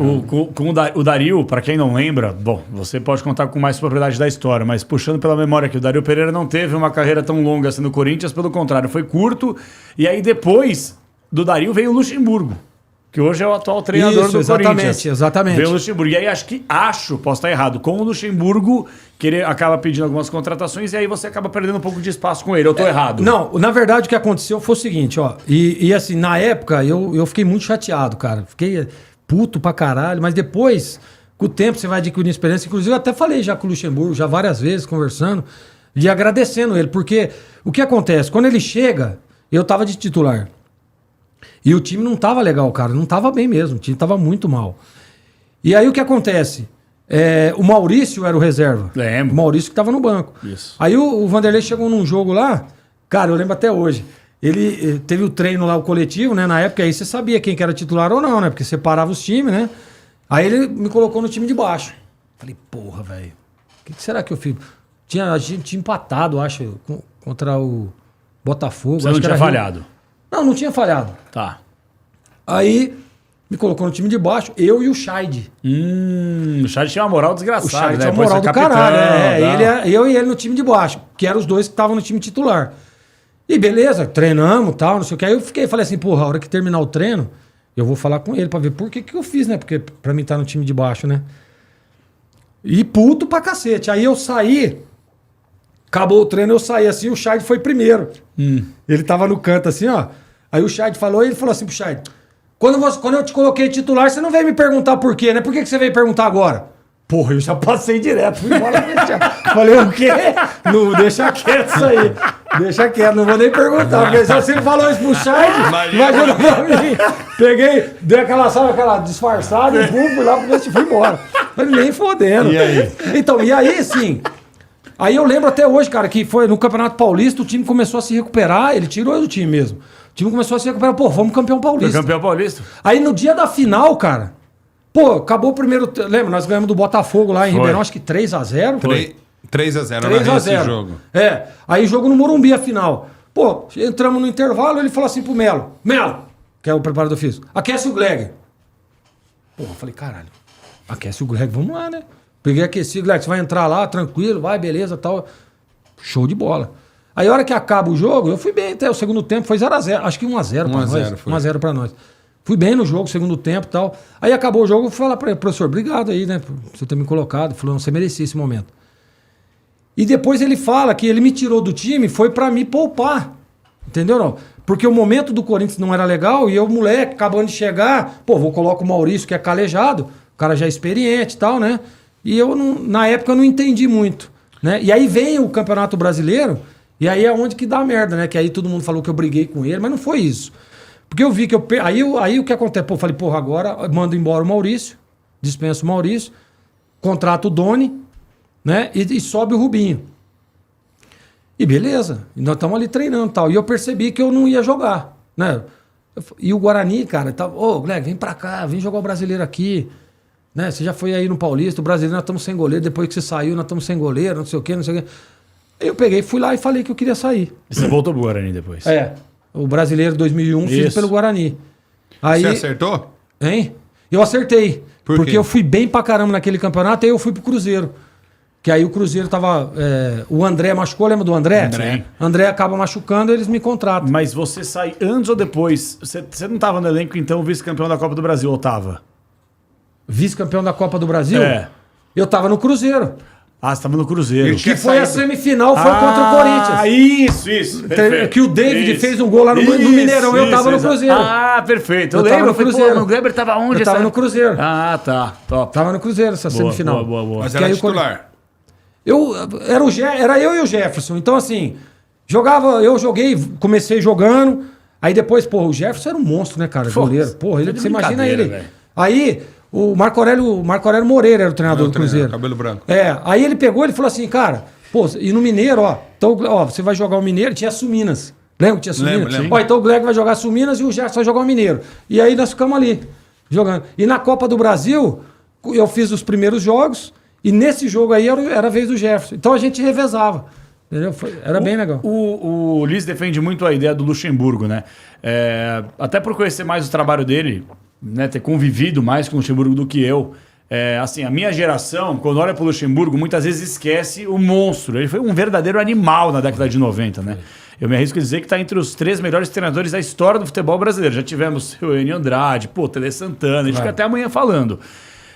O Dario, para quem não lembra, bom, você pode contar com mais propriedade da história, mas puxando pela memória que o Dario Pereira não teve uma carreira tão longa assim no Corinthians, pelo contrário, foi curto. E aí depois do Dario veio o Luxemburgo, que hoje é o atual treinador do Corinthians. Exatamente. Veio o Luxemburgo. E aí posso estar errado, com o Luxemburgo, que ele acaba pedindo algumas contratações e aí você acaba perdendo um pouco de espaço com ele. Eu tô errado. Não, na verdade o que aconteceu foi o seguinte, ó. E assim, na época eu fiquei muito chateado, cara. Fiquei puto pra caralho, mas depois, com o tempo, você vai adquirindo experiência. Inclusive, eu até falei já com o Luxemburgo, já várias vezes, conversando, e agradecendo ele, porque o que acontece? Quando ele chega, eu tava de titular. E o time não tava legal, cara. Não tava bem mesmo. O time tava muito mal. E aí o que acontece? O Maurício era o reserva. Lembro. O Maurício que tava no banco. Isso. Aí o Vanderlei chegou num jogo lá, cara, eu lembro até hoje. Ele teve o treino lá, o coletivo, né? Na época aí você sabia quem que era titular ou não, né? Porque separava os times, né? Aí ele me colocou no time de baixo. Falei, porra, velho. O que será que eu fiz? A gente tinha empatado, acho, contra o Botafogo. Você não tinha falhado? Não tinha falhado. Tá. Aí me colocou no time de baixo, eu e o Scheid. O Scheid tinha uma moral desgraçada. O Scheid né? tinha uma moral do capitão, caralho. Eu e ele no time de baixo, que eram os dois que estavam no time titular. E beleza, treinamos e tal, não sei o que. Aí eu falei assim, porra, a hora que terminar o treino, eu vou falar com ele pra ver por que eu fiz, né? Porque pra mim tá no time de baixo, né? E puto pra cacete. Aí eu saí, acabou o treino, eu saí assim, o Scheid foi primeiro. Ele tava no canto assim, ó. Aí o Scheid falou, e ele falou assim pro Scheid, quando eu te coloquei titular, você não veio me perguntar por quê, né? Por que você veio perguntar agora? Porra, eu já passei direto, fui embora. Falei, o quê? Não, deixa quieto isso aí. Deixa quieto, não vou nem perguntar. Porque se você falou isso pro Scheid, imagina pra mim. Peguei, dei aquela disfarçada e fui lá pro vestido e fui embora. Falei, nem fodendo. E aí? Então, e aí, sim. Aí eu lembro até hoje, cara, que foi no Campeonato Paulista, o time começou a se recuperar, ele tirou do time mesmo. O time começou a se recuperar, pô, vamos campeão paulista. Foi campeão paulista. Aí no dia da final, cara, pô, acabou o primeiro. Lembra, nós ganhamos do Botafogo lá em Ribeirão, acho que 3-0. 3-0 esse jogo. Aí jogo no Morumbi a final. Pô, entramos no intervalo, ele falou assim pro Melo, que é o preparador físico, aquece o Gleg. Pô, eu falei, caralho, aquece o Gleg, vamos lá, né? Peguei, aqueci, Gleg, você vai entrar lá, tranquilo, vai, beleza, tal. Show de bola. Aí a hora que acaba o jogo, eu fui bem até o segundo tempo, foi 0-0, acho que 1-0 pra nós. 1-0 pra nós. Fui bem no jogo, segundo tempo e tal. Aí acabou o jogo, eu fui falar pra ele, professor, obrigado aí, né, por você ter me colocado. Ele falou, não, você merecia esse momento. E depois ele fala que ele me tirou do time, foi pra me poupar. Entendeu, não? Porque o momento do Corinthians não era legal e eu, moleque, acabando de chegar, pô, vou colocar o Maurício, que é calejado, o cara já é experiente e tal, né? E eu, na época, eu não entendi muito, né? E aí vem o Campeonato Brasileiro, e aí é onde que dá merda, né? Que aí todo mundo falou que eu briguei com ele, mas não foi isso. Porque eu vi que aí o que acontece? Pô, eu falei, porra, agora mando embora o Maurício, dispenso o Maurício, contrato o Doni, né? E sobe o Rubinho. E beleza, e nós estamos ali treinando e tal. E eu percebi que eu não ia jogar, né? E o Guarani, cara, tá, ô, Gleg, vem pra cá, vem jogar o brasileiro aqui. Né? Você já foi aí no Paulista, o brasileiro, nós estamos sem goleiro, depois que você saiu, nós estamos sem goleiro, não sei o quê, não sei o quê. Eu peguei, fui lá e falei que eu queria sair. E você voltou pro Guarani depois? O brasileiro 2001 fiz pelo Guarani. Aí, você acertou? Hein? Eu acertei. Por quê? Eu fui bem pra caramba naquele campeonato, aí eu fui pro Cruzeiro. Que aí o Cruzeiro tava... o André machucou, lembra do André? André acaba machucando, eles me contratam. Mas você sai antes ou depois? Você não tava no elenco, então, vice-campeão da Copa do Brasil, ou tava? Vice-campeão da Copa do Brasil? É. Eu tava no Cruzeiro. Ah, você tava no Cruzeiro. Que foi a semifinal, foi contra o Corinthians. Isso. Que o David fez um gol lá no Mineirão, eu tava no Cruzeiro. Ah, perfeito. Eu lembro, no Cruzeiro. O Kleber tava onde? Eu tava no Cruzeiro. Ah, tá. Top. Tava no Cruzeiro essa semifinal. Boa. Mas era titular. Era eu e o Jefferson. Então, assim, eu joguei, comecei jogando. Aí depois, porra, o Jefferson era um monstro, né, cara? Goleiro. Porra, você imagina ele. Véio. Aí, o Marco Aurélio Moreira era o treinador do Cruzeiro. Cabelo branco. Aí ele pegou, ele falou assim, cara, pô, e no Mineiro, então, você vai jogar o Mineiro, tinha Suminas. Lembra que tinha Suminas? Lembro. Então o Gleg vai jogar Suminas e o Jefferson vai jogar o Mineiro. E aí nós ficamos ali, jogando. E na Copa do Brasil, eu fiz os primeiros jogos, e nesse jogo aí era a vez do Jefferson. Então a gente revezava. Entendeu? Era bem legal. O Ulisses defende muito a ideia do Luxemburgo, né? Até por conhecer mais o trabalho dele, né, ter convivido mais com o Luxemburgo do que eu. Assim, a minha geração, quando olha para o Luxemburgo, muitas vezes esquece o monstro. Ele foi um verdadeiro animal na década de 90, né? Eu me arrisco a dizer que está entre os 3 melhores treinadores da história do futebol brasileiro. Já tivemos o Enio Andrade, Tele Santana, a gente fica até amanhã falando.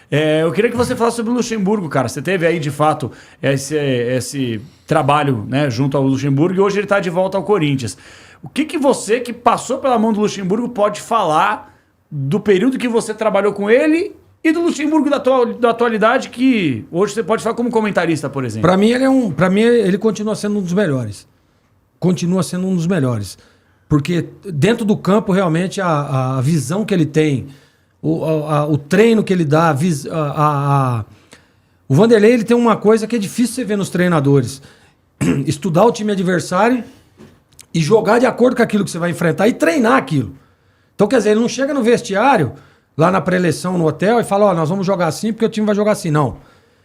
Eu queria que você falasse sobre o Luxemburgo, cara. Você teve aí, de fato, esse trabalho, né, junto ao Luxemburgo, e hoje ele está de volta ao Corinthians. O que você, que passou pela mão do Luxemburgo, pode falar do período que você trabalhou com ele e do Luxemburgo da atualidade, que hoje você pode falar como comentarista, por exemplo? Para mim, ele continua sendo um dos melhores. Continua sendo um dos melhores. Porque dentro do campo, realmente, a visão que ele tem, o treino que ele dá, o Vanderlei, ele tem uma coisa que é difícil você ver nos treinadores. Estudar o time adversário e jogar de acordo com aquilo que você vai enfrentar e treinar aquilo. Então, quer dizer, ele não chega no vestiário, lá na pré-eleição no hotel, e fala, ó, nós vamos jogar assim porque o time vai jogar assim. Não.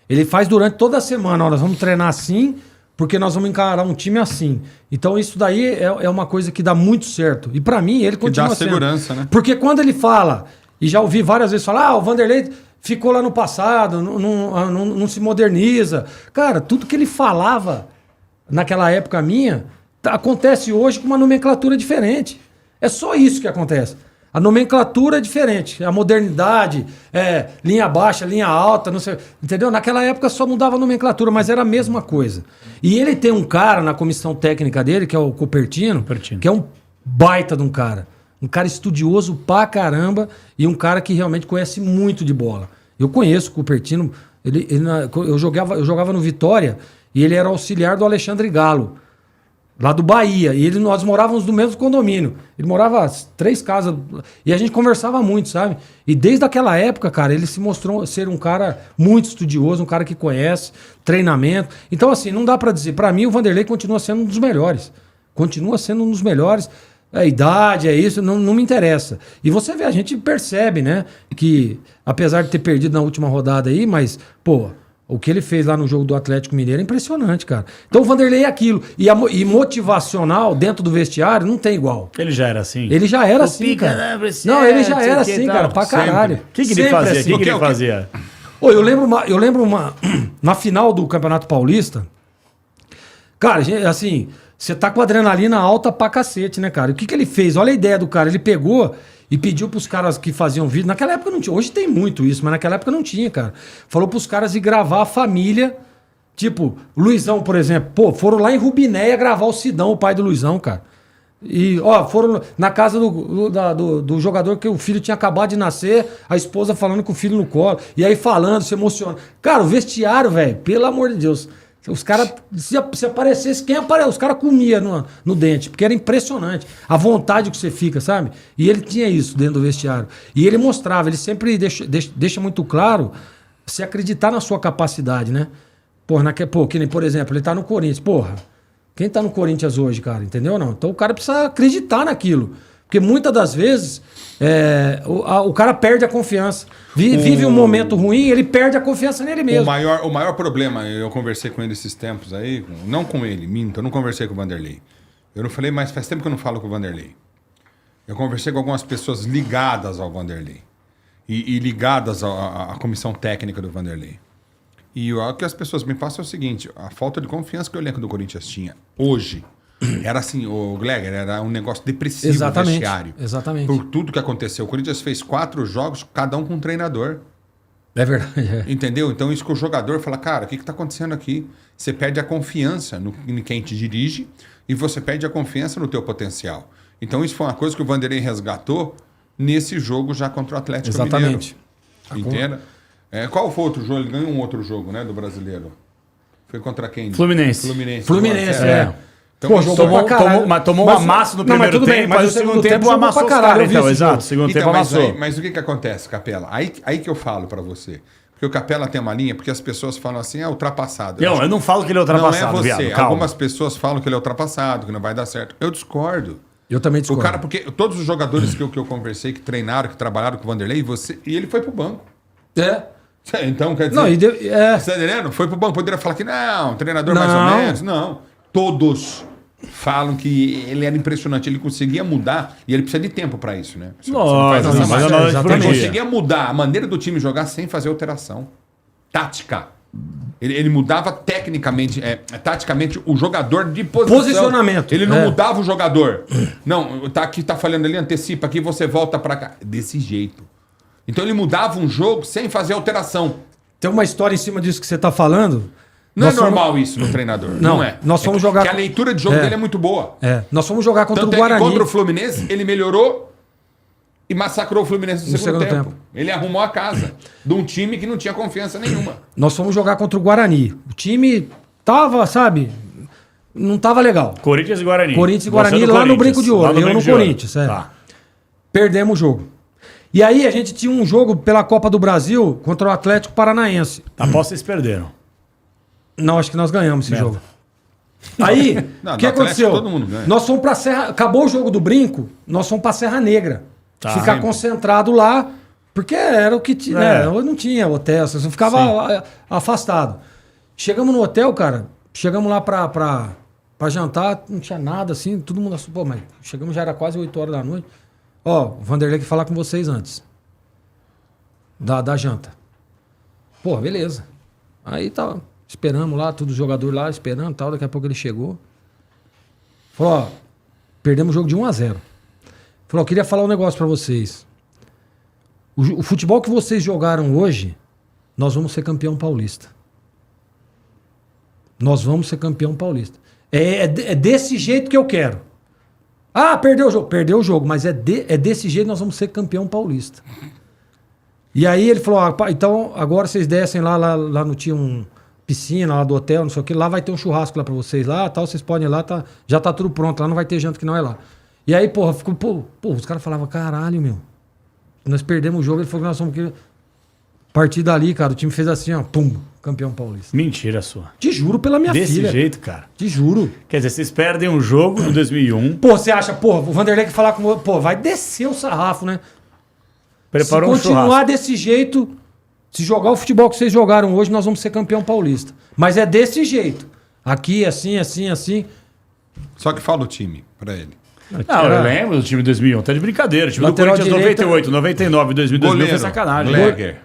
Ele faz durante toda a semana, ó, nós vamos treinar assim porque nós vamos encarar um time assim. Então, isso daí é uma coisa que dá muito certo. E pra mim, ele continua sendo. Dá segurança, né? Porque quando ele fala, e já ouvi várias vezes falar, o Vanderlei ficou lá no passado, não se moderniza. Cara, tudo que ele falava naquela época minha, acontece hoje com uma nomenclatura diferente. É só isso que acontece. A nomenclatura é diferente. A modernidade, linha baixa, linha alta, não sei. Entendeu? Naquela época só mudava a nomenclatura, mas era a mesma coisa. E ele tem um cara na comissão técnica dele, que é o Cupertino, que é um baita de um cara. Um cara estudioso pra caramba e um cara que realmente conhece muito de bola. Eu conheço o Cupertino. Eu jogava no Vitória e ele era auxiliar do Alexandre Galo, lá do Bahia. E nós morávamos no mesmo condomínio. Ele morava 3 casas. E a gente conversava muito, sabe? E desde aquela época, cara, ele se mostrou ser um cara muito estudioso, um cara que conhece treinamento. Então, assim, não dá pra dizer. Pra mim, o Vanderlei continua sendo um dos melhores. Continua sendo um dos melhores. A idade, é isso, não me interessa. E você vê, a gente percebe, né? Que, apesar de ter perdido na última rodada aí, mas, pô, o que ele fez lá no jogo do Atlético Mineiro é impressionante, cara. Então o Vanderlei é aquilo. E motivacional dentro do vestiário não tem igual. Ele já era assim? Ele já era assim, cara. Não, ele já era assim, cara, pra caralho. O que ele fazia? O que ele fazia? Eu lembro na final do Campeonato Paulista, cara, assim, você tá com adrenalina alta pra cacete, né, cara? O que ele fez? Olha a ideia do cara. Ele pegou e pediu pros caras que faziam vídeo. Naquela época não tinha. Hoje tem muito isso, mas naquela época não tinha, cara. Falou pros caras ir gravar a família. Tipo, o Luizão, por exemplo. Pô, foram lá em Rubinéia gravar o Sidão, o pai do Luizão, cara. E, ó, foram na casa do jogador que o filho tinha acabado de nascer, a esposa falando com o filho no colo. E aí falando, se emocionando. Cara, o vestiário, velho, pelo amor de Deus. Os caras, se aparecesse, quem apareceu? Os caras comiam no dente, porque era impressionante. A vontade que você fica, sabe? E ele tinha isso dentro do vestiário. E ele mostrava, ele sempre deixa muito claro se acreditar na sua capacidade, né? Que nem, por exemplo, ele tá no Corinthians. Porra, quem tá no Corinthians hoje, cara? Entendeu ou não? Então o cara precisa acreditar naquilo. Porque muitas das vezes o cara perde a confiança. Vive um momento ruim, ele perde a confiança nele mesmo. O maior problema, eu conversei com ele esses tempos aí, não com ele, minto, eu não conversei com o Vanderlei. Eu não falei, mas faz tempo que eu não falo com o Vanderlei. Eu conversei com algumas pessoas ligadas ao Vanderlei. E ligadas à comissão técnica do Vanderlei. E o que as pessoas me passam é o seguinte, a falta de confiança que o elenco do Corinthians tinha hoje. Era assim, o Gleger, era um negócio depressivo no vestiário. Exatamente. Por tudo que aconteceu. O Corinthians fez 4 jogos, cada um com um treinador. É verdade. Entendeu? Então isso que o jogador fala, cara, o que está acontecendo aqui? Você perde a confiança em quem te dirige e você perde a confiança no teu potencial. Então isso foi uma coisa que o Vanderlei resgatou nesse jogo já contra o Atlético Mineiro. Exatamente. Entenda? Qual foi o outro jogo? Ele ganhou um outro jogo, né, do brasileiro. Foi contra quem? Fluminense. Fluminense, é. Então, tomou um amasso no primeiro tempo, mas no segundo tempo amassou pra caralho. Então, exato, segundo tempo amassou. Mas o que acontece, Capela? Aí que eu falo pra você. Porque o Capela tem uma linha, porque as pessoas falam assim, ultrapassado. Eu não falo que ele é ultrapassado, não é você. Viado, algumas pessoas falam que ele é ultrapassado, que não vai dar certo. Eu discordo. Eu também discordo. O cara, porque todos os jogadores que eu conversei, que treinaram, que trabalharam com o Vanderlei, e ele foi pro banco. Então, quer dizer... Não, Você tá entendendo? Foi pro banco. Poderia falar que não, treinador mais ou menos. Não. Todos falam que ele era impressionante, ele conseguia mudar, e ele precisa de tempo para isso, né? Você Lógico, essa mas mágica. é uma noite por Ele dia. conseguia mudar a maneira do time jogar sem fazer alteração. Tática. Ele mudava tecnicamente, taticamente, o jogador de posição. Posicionamento. Ele não mudava o jogador. Não, tá aqui, tá falhando ali, antecipa aqui, você volta para cá. Desse jeito. Então ele mudava um jogo sem fazer alteração. Tem uma história em cima disso que você tá falando. Não Nós é normal isso no treinador. Não é. Nós fomos jogar. Porque a leitura de jogo dele é muito boa. Nós fomos jogar contra Tanto o Guarani. que contra o Fluminense, ele melhorou e massacrou o Fluminense no segundo tempo. Ele arrumou a casa de um time que não tinha confiança nenhuma. Nós fomos jogar contra o Guarani. O time tava, sabe, não tava legal. Corinthians e Guarani. Corinthians e Você Guarani é do lá no Corinthians, Brinco de Ouro. lá Eu Brinco no de Ouro. Corinthians, Tá. Perdemos o jogo. E aí a gente tinha um jogo pela Copa do Brasil contra o Atlético Paranaense. Após vocês perderam. Não, acho que nós ganhamos esse Merda. jogo. Aí, Não, o que no Atlético aconteceu? todo mundo ganha. Nós fomos pra Serra. Acabou o jogo do Brinco, nós fomos pra Serra Negra. Tá. Ficar Sempre. concentrado lá, porque era o que tinha. É. Né? Não tinha hotel, você ficava afastado. Chegamos no hotel, cara. Chegamos lá pra jantar, não tinha nada assim, todo mundo assim, pô, mas chegamos, já era quase 8 horas da noite. Ó, o Vanderlei quer falar com vocês antes. Da janta. Pô, beleza. Aí tá, esperamos lá, todos os jogadores lá, esperando e tal. Daqui a pouco ele chegou. Falou, ó, perdemos o jogo de 1-0. Falou, ó, queria falar um negócio pra vocês. O futebol que vocês jogaram hoje, nós vamos ser campeão paulista. Nós vamos ser campeão paulista. É desse jeito que eu quero. Ah, perdeu o jogo. Perdeu o jogo, mas é desse jeito que nós vamos ser campeão paulista. E aí ele falou, ah, então agora vocês descem lá no tinha um piscina lá do hotel, não sei o que, lá vai ter um churrasco lá pra vocês lá, tal, vocês podem ir lá, já tá tudo pronto, lá não vai ter janta que não é lá. E aí, porra, ficou, pô, os caras falavam, caralho, meu, nós perdemos o jogo, ele falou que nós somos que... A partir dali, cara, o time fez assim, ó, pum, campeão paulista. Mentira sua. Te juro pela minha Desse filha. jeito, cara. Te juro. Quer dizer, vocês perdem um jogo em 2001. Pô, você acha, porra, o Vanderlei que falar com... Pô, vai descer o sarrafo, né? Preparou um Se continuar churrasco. desse jeito, se jogar o futebol que vocês jogaram hoje, nós vamos ser campeão paulista. Mas é desse jeito. Aqui, assim, assim, assim. Só que fala o time pra ele. Não, eu lembro do time de 2001. Tá de brincadeira. O time do Lateral Corinthians direita. 98, 99, 2000 foi sacanagem. Gleger.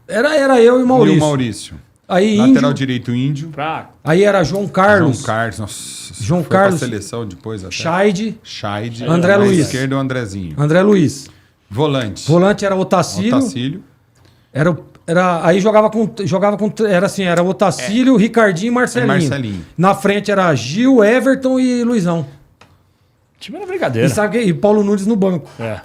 Era eu e o E Maurício. o Maurício. Aí, Lateral Índio, direito, Índio. Fraco. aí era João Carlos, João Carlos. Nossa, João foi Carlos, pra seleção depois até. Chaide, Scheid. André Na Luiz. esquerda, o Andrezinho. André Luiz. Volante. Volante era Otacílio. Otacílio. Aí jogava com. Era assim, era Otacílio, Ricardinho e Marcelinho. Marcelinho. Na frente era Gil, Everton e Luizão. O time era brincadeira. E Paulo Nunes no banco. É.